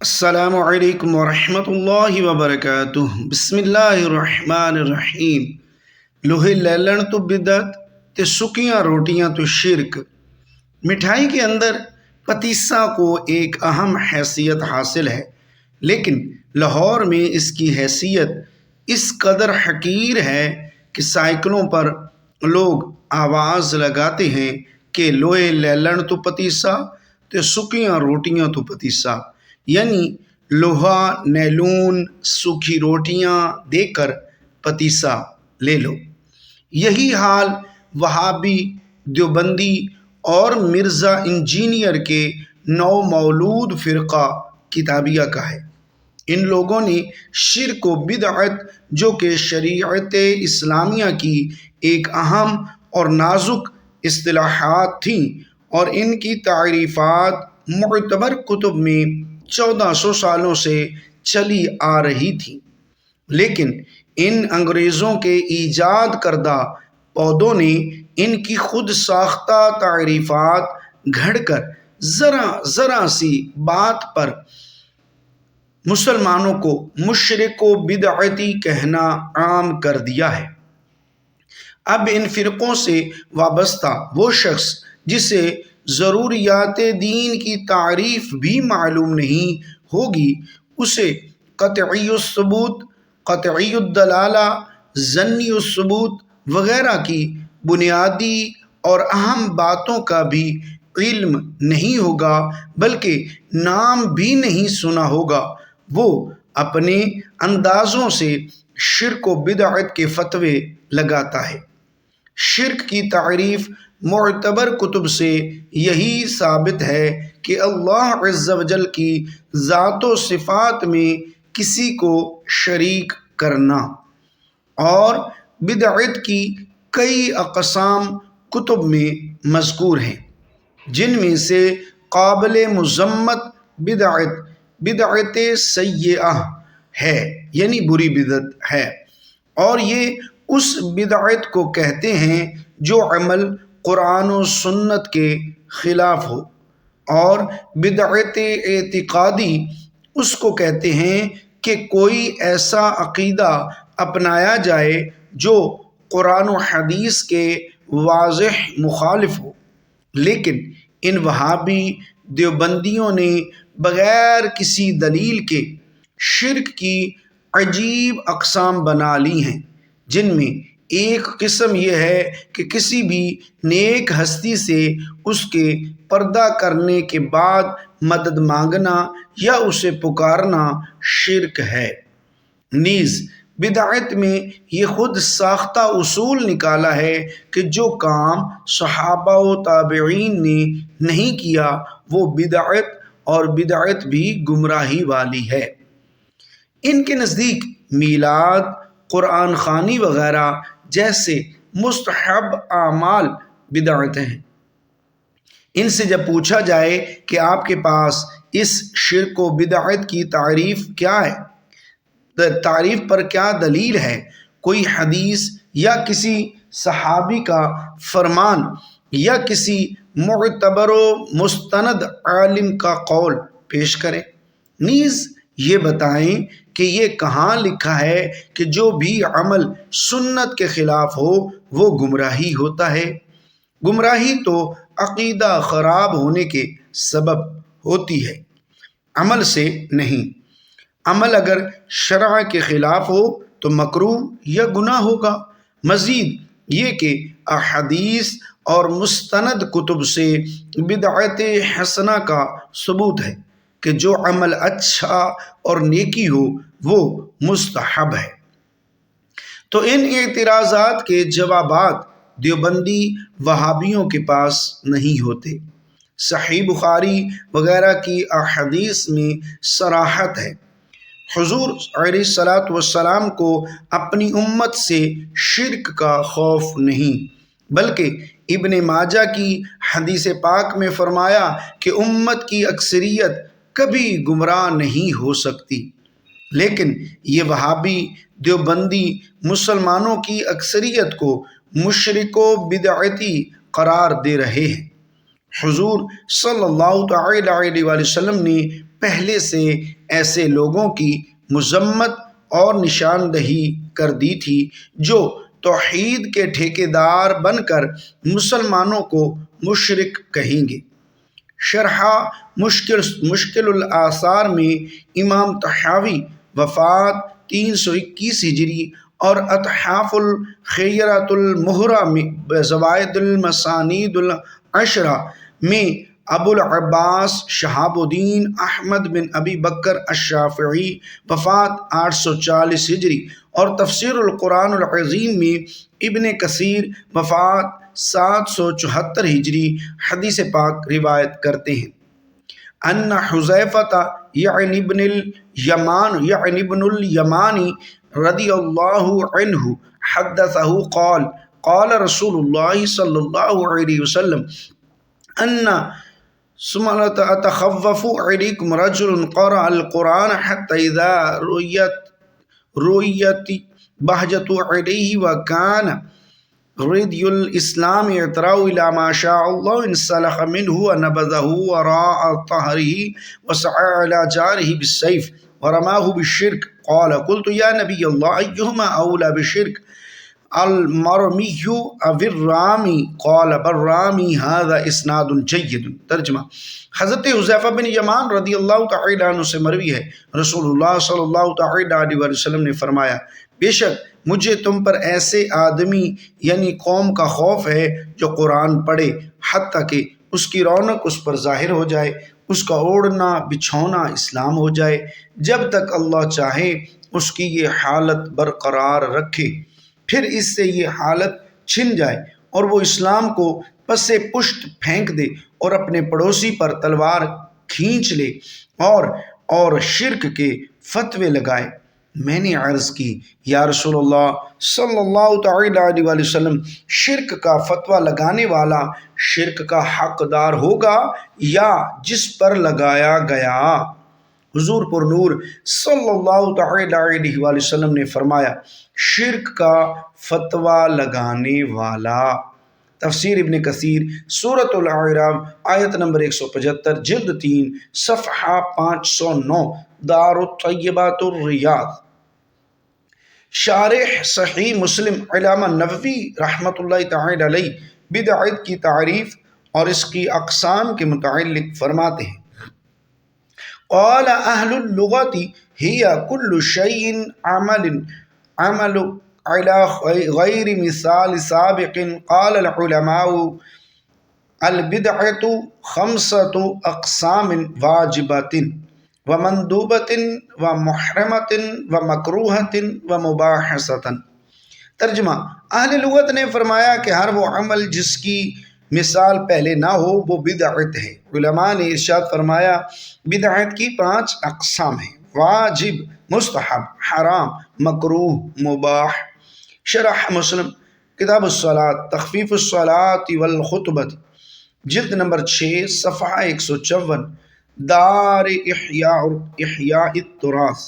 السلام علیکم ورحمۃ اللہ وبرکاتہ۔ بسم اللہ الرحمن الرحیم۔ لوہے لیلن تو بدعت تے سکیاں روٹیاں تو شرک۔ مٹھائی کے اندر پتیسا کو ایک اہم حیثیت حاصل ہے، لیکن لاہور میں اس کی حیثیت اس قدر حقیر ہے کہ سائیکلوں پر لوگ آواز لگاتے ہیں کہ لوہے لیلن تو پتیسا تے سکیاں روٹیاں تو پتیسا، یعنی لوہا نیلون سوکھی روٹیاں دے کر پتیسا لے لو۔ یہی حال وہابی، دیوبندی اور مرزا انجینئر کے نو مولود فرقہ کتابیہ کا ہے۔ ان لوگوں نے شرک و بدعت، جو کہ شریعت اسلامیہ کی ایک اہم اور نازک اصطلاحات تھیں اور ان کی تعریفات معتبر کتب میں 1400 سالوں سے چلی آ رہی تھیں، لیکن ان انگریزوں کے ایجاد کردہ پودوں نے ان کی خود ساختہ تعریفات گھڑ کر ذرا سی بات پر مسلمانوں کو مشرک و بدعتی کہنا عام کر دیا ہے۔ اب ان فرقوں سے وابستہ وہ شخص جسے ضروریات دین کی تعریف بھی معلوم نہیں ہوگی، اسے قطعی الثبوت، قطعی الدلالہ، ظنی الثبوت وغیرہ کی بنیادی اور اہم باتوں کا بھی علم نہیں ہوگا، بلکہ نام بھی نہیں سنا ہوگا۔ وہ اپنے اندازوں سے شرک و بدعت کے فتوے لگاتا ہے۔ شرک کی تعریف معتبر کتب سے یہی ثابت ہے کہ اللہ عز و جل کی ذات و صفات میں کسی کو شریک کرنا، اور بدعت کی کئی اقسام کتب میں مذکور ہیں، جن میں سے قابل مذمت بدعت سیئہ ہے، یعنی بری بدعت ہے، اور یہ اس بدعت کو کہتے ہیں جو عمل قرآن و سنت کے خلاف ہو، اور بدعت اعتقادی اس کو کہتے ہیں کہ کوئی ایسا عقیدہ اپنایا جائے جو قرآن و حدیث کے واضح مخالف ہو۔ لیکن ان وہابی دیوبندیوں نے بغیر کسی دلیل کے شرک کی عجیب اقسام بنا لی ہیں، جن میں ایک قسم یہ ہے کہ کسی بھی نیک ہستی سے اس کے پردہ کرنے کے بعد مدد مانگنا یا اسے پکارنا شرک ہے۔ نیز بدعت میں یہ خود ساختہ اصول نکالا ہے کہ جو کام صحابہ و تابعین نے نہیں کیا وہ بدعت، اور بدعت بھی گمراہی والی ہے۔ ان کے نزدیک میلاد، قرآن خوانی وغیرہ جیسے مستحب اعمال بدعت ہیں۔ ان سے جب پوچھا جائے کہ آپ کے پاس اس شرک و بدعت کی تعریف کیا ہے، تعریف پر کیا دلیل ہے، کوئی حدیث یا کسی صحابی کا فرمان یا کسی معتبر و مستند عالم کا قول پیش کریں۔ نیز یہ بتائیں کہ یہ کہاں لکھا ہے کہ جو بھی عمل سنت کے خلاف ہو وہ گمراہی ہوتا ہے۔ گمراہی تو عقیدہ خراب ہونے کے سبب ہوتی ہے، عمل سے نہیں۔ عمل اگر شرع کے خلاف ہو تو مکروہ یا گناہ ہوگا۔ مزید یہ کہ احادیث اور مستند کتب سے بدعت حسنہ کا ثبوت ہے کہ جو عمل اچھا اور نیکی ہو وہ مستحب ہے۔ تو ان اعتراضات کے جوابات دیوبندی وہابیوں کے پاس نہیں ہوتے۔ صحیح بخاری وغیرہ کی احادیث میں صراحت ہے، حضور علیہ الصلاۃ والسلام کو اپنی امت سے شرک کا خوف نہیں، بلکہ ابن ماجہ کی حدیث پاک میں فرمایا کہ امت کی اکثریت کبھی گمراہ نہیں ہو سکتی۔ لیکن یہ وہابی دیوبندی مسلمانوں کی اکثریت کو مشرک و بدعتی قرار دے رہے ہیں۔ حضور صلی اللہ تعالی علیہ وسلم نے پہلے سے ایسے لوگوں کی مذمت اور نشاندہی کر دی تھی جو توحید کے ٹھیکیدار بن کر مسلمانوں کو مشرک کہیں گے۔ شرح مشکل الآثار میں امام طحاوی وفات 321 ہجری اور اتحاف الخیرۃ المہرہ میں زوائد المسانید العشرہ میں ابو العباس شہاب الدین احمد بن ابی بکر الشافعی وفات 840 ہجری اور تفسیر القرآن العظیم میں ابن کثیر وفات 774 ہجری حدیث پاک روایت کرتے ہیں۔ ان حذیفہ یعنی ابن الیمانی رضی اللہ عنہ حدثہ قال قال رسول اللہ صلی اللہ علیہ وسلم ان ثمرة أتخوف عليكم رجل قرأ القرآن حتى إذا رؤيت بهجة عليه وكان ردي الإسلام يتراه إلى ما شاء الله انسلخ منه ونبذه وراء ظهره وسعى على جاره بالسيف ورماه بالشرك قال قلت يا نبي الله أيهما أولى بالشرك المرمی او الرامی قال بالرامی هذا اسناد جید۔ ترجمہ: حضرت حذیفہ بن یمان رضی اللہ تعالی عنہ سے مروی ہے، رسول اللہ صلی اللہ تعالی علیہ وسلم نے فرمایا، بے شک مجھے تم پر ایسے آدمی یعنی قوم کا خوف ہے جو قرآن پڑھے حتیٰ کہ اس کی رونق اس پر ظاہر ہو جائے، اس کا اوڑھنا بچھونا اسلام ہو جائے، جب تک اللہ چاہے اس کی یہ حالت برقرار رکھے، پھر اس سے یہ حالت چھن جائے اور وہ اسلام کو پس پشت پھینک دے اور اپنے پڑوسی پر تلوار کھینچ لے اور شرک کے فتوے لگائے۔ میں نے عرض کی، یا رسول اللہ صلی اللہ تعالی علیہ وسلم، شرک کا فتویٰ لگانے والا شرک کا حقدار ہوگا یا جس پر لگایا گیا؟ حضور پر نور صلی اللہ تعالی علیہ وسلم نے فرمایا، شرک کا فتویٰ لگانے والا۔ تفسیر ابن کثیر سورۃ الاعراف آیت نمبر 175 جلد 3 صفحہ 509 دار الطیبات الریاض۔ شارح صحیح مسلم علامہ نووی رحمۃ اللہ تعالی علیہ بدعت کی تعریف اور اس کی اقسام کے متعلق فرماتے ہیں، قال اہل اللغت ہی کل شیء عمل على غیر مثال سابق۔ قال العلماء البدعۃ خمسۃ اقسام واجبۃ ومندوبۃ ومحرمۃ ومکروہۃ ومباحثۃ۔ ترجمہ: اہل لغت نے فرمایا کہ ہر وہ عمل جس کی مثال پہلے نہ ہو وہ بدعت ہے۔ علماء نے ارشاد فرمایا، بدعت کی 5 اقسام ہیں: واجب، مستحب، حرام، مکروہ، مباح۔ شرح مسلم کتاب الصلاۃ تخفیف الصلاۃ والخطبۃ جلد نمبر 6 صفحہ 154 دار احیاء التراث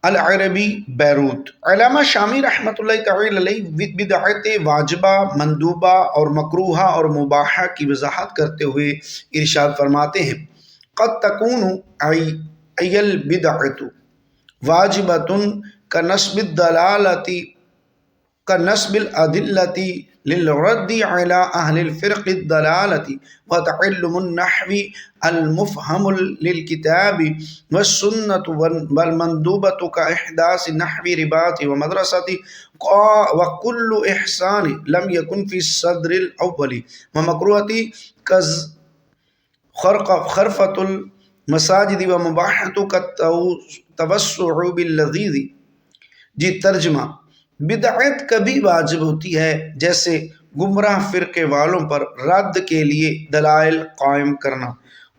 العربی بیروت۔ علامہ شامی رحمۃ اللہ تعالی علیہ بدعت واجبہ، مندوبہ اور مکروہہ اور مباحہ کی وضاحت کرتے ہوئے ارشاد فرماتے ہیں، قد تکون ای البدعۃ واجبۃ كنسب الأدلة للرد على أهل الفرق الضلالة وتعلم النحو المفهم للكتاب والسنة والمندوبة كإحداث نحو رباط ومدرسة وكل إحسان لم يكن في الصدر الأول ومكروهة خرفة المساجد ومباحة كالتوسع باللذيذ۔ جی ترجمہ: بدعت کبھی واجب ہوتی ہے جیسے گمراہ فرقے والوں پر رد کے لیے دلائل قائم کرنا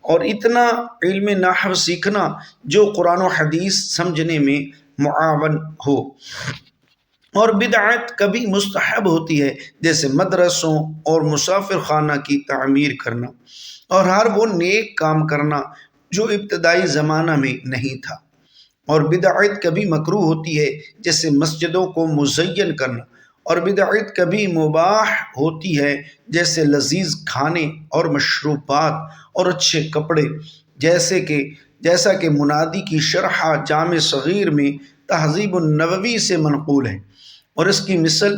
اور اتنا علم نحو سیکھنا جو قرآن و حدیث سمجھنے میں معاون ہو، اور بدعت کبھی مستحب ہوتی ہے جیسے مدرسوں اور مسافر خانہ کی تعمیر کرنا اور ہر وہ نیک کام کرنا جو ابتدائی زمانہ میں نہیں تھا، اور بدعت کبھی مکروہ ہوتی ہے جیسے مسجدوں کو مزین کرنا اور بدعت کبھی مباح ہوتی ہے جیسے لذیذ کھانے اور مشروبات اور اچھے کپڑے، جیسا کہ منادی کی شرح جامع صغیر میں تہذیب النووی سے منقول ہے، اور اس کی مثل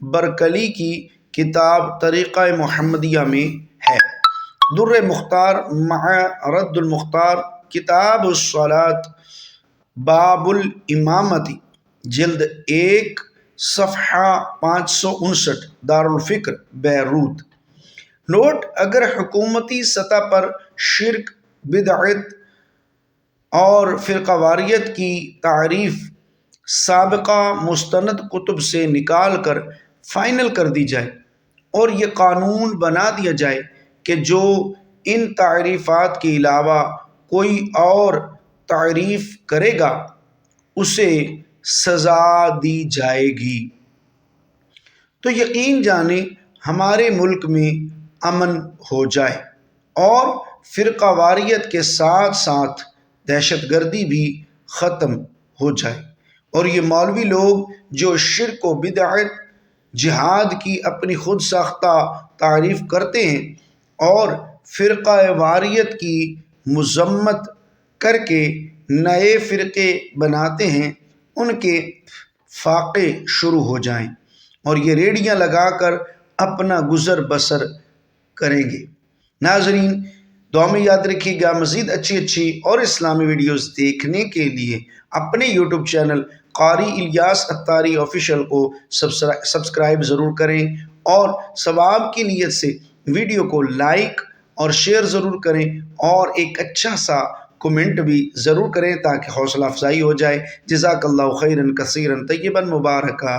برکلی کی کتاب طریقہ محمدیہ میں ہے۔ در مختار مع رد المختار، کتاب الصلاۃ، باب الامامتی، جلد 1، صفحہ 559، دارالفکر بیروت۔ نوٹ: اگر حکومتی سطح پر شرک، بدعت اور فرقہ واریت کی تعریف سابقہ مستند کتب سے نکال کر فائنل کر دی جائے اور یہ قانون بنا دیا جائے کہ جو ان تعریفات کے علاوہ کوئی اور تعریف کرے گا اسے سزا دی جائے گی، تو یقین جانیں ہمارے ملک میں امن ہو جائے اور فرقہ واریت کے ساتھ ساتھ دہشت گردی بھی ختم ہو جائے۔ اور یہ مولوی لوگ جو شرک و بدعت، جہاد کی اپنی خود ساختہ تعریف کرتے ہیں اور فرقہ واریت کی مذمت کر کے نئے فرقے بناتے ہیں، ان کے فاقے شروع ہو جائیں اور یہ ریڑیاں لگا کر اپنا گزر بسر کریں گے۔ ناظرین، دعا میں یاد رکھیے گا، مزید اچھی اور اسلامی ویڈیوز دیکھنے کے لیے اپنے یوٹیوب چینل قاری الیاس اتاری آفیشیل کو سبسکرائب ضرور کریں، اور ثواب کی نیت سے ویڈیو کو لائک اور شیئر ضرور کریں، اور ایک اچھا سا کمنٹ بھی ضرور کریں تاکہ حوصلہ افزائی ہو جائے۔ جزاک اللہ خیرا کثیرا طیبا مبارکا۔